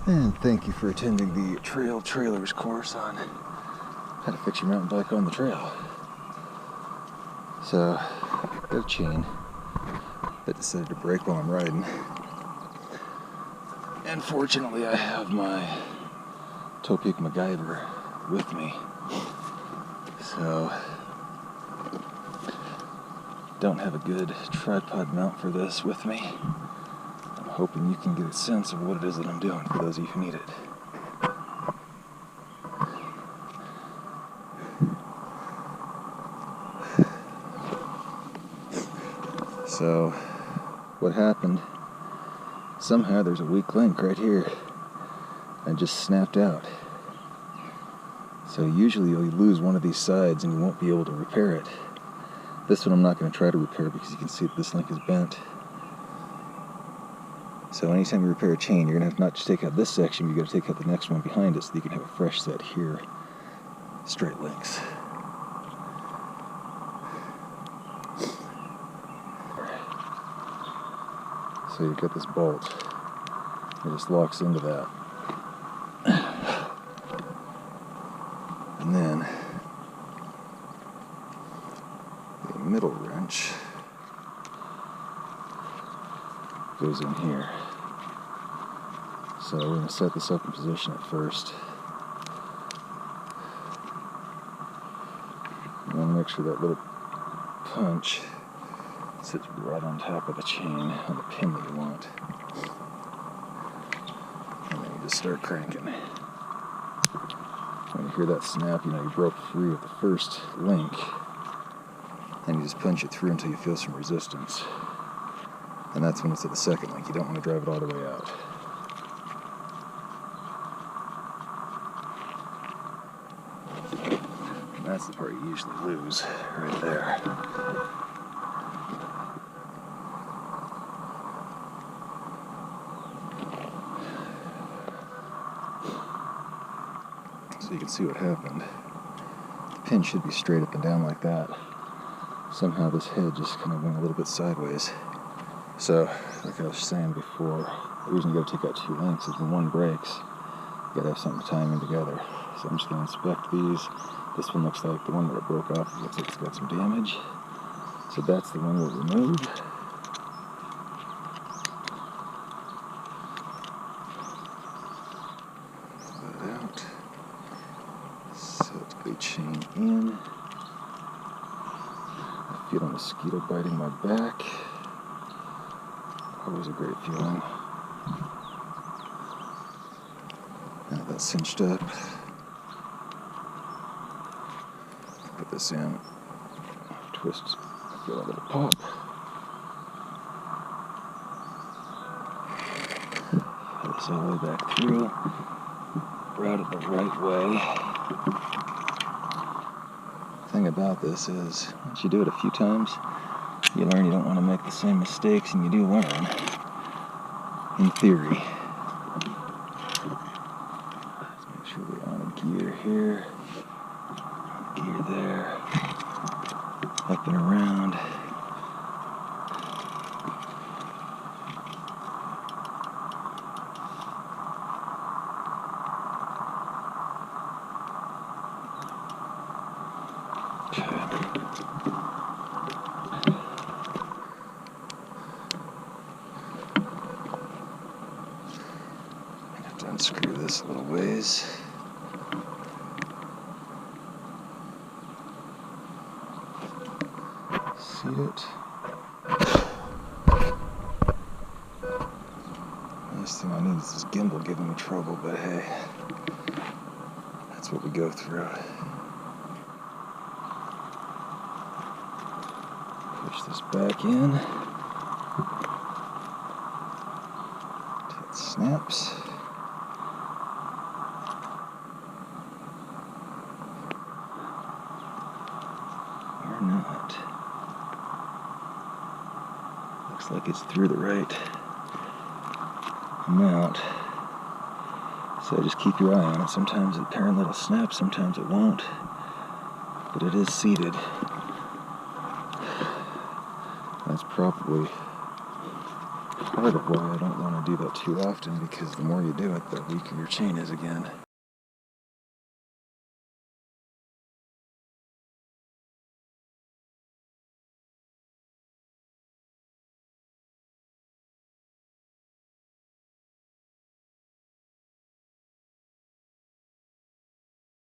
And thank you for attending the Trail Trailers course on how to fix your mountain bike on the trail. So, I've got a chain that decided to break while I'm riding. And fortunately I have my Topeak MacGyver with me. So, don't have a good tripod mount for this with me. I'm hoping you can get a sense of what it is that I'm doing for those of you who need it. So, what happened, somehow there's a weak link right here. I just snapped out. So usually you'll lose one of these sides and you won't be able to repair it. This one I'm not going to try to repair because you can see that this link is bent. So anytime you repair a chain, you're going to have to not just take out this section, you've got to take out the next one behind it so that you can have a fresh set here. Straight links. So you've got this bolt. It just locks into that. And then the middle wrench goes in here. So we're going to set this up in position at first. You want to make sure that little punch sits right on top of the chain on the pin that you want. And then you just start cranking. When you hear that snap, you know you broke free of the first link. And you just punch it through until you feel some resistance. And that's when it's at the second link. You don't want to drive it all the way out. And that's the part you usually lose, right there. So you can see what happened. The pin should be straight up and down like that. Somehow this head just kind of went a little bit sideways. So, like I was saying before, the reason you gotta take out two links is when one breaks, you gotta have something to tie them in together. So I'm just gonna inspect these. This one looks like the one that it broke off. It looks like it's got some damage. So that's the one we'll remove. Pull that out. Set the chain in. I feel a mosquito biting my back. Always a great feeling. Now that's cinched up. Put this in. Twist. I feel a little pop. Put this all the way back through. Route it the right way. The thing about this is, once you do it a few times, you learn you don't want to make the same mistakes, and you do learn, in theory. Let's make sure we're on a gear here, gear there, up and around. Unscrew this a little ways. Seat it. Last thing I need is this gimbal giving me trouble, but hey, that's what we go through. Push this back in. Till it snaps. Not. Looks like it's through the right amount. So just keep your eye on it. Sometimes the parent will snap, sometimes it won't. But it is seated. That's probably part of why I don't want to do that too often, because the more you do it, the weaker your chain is again.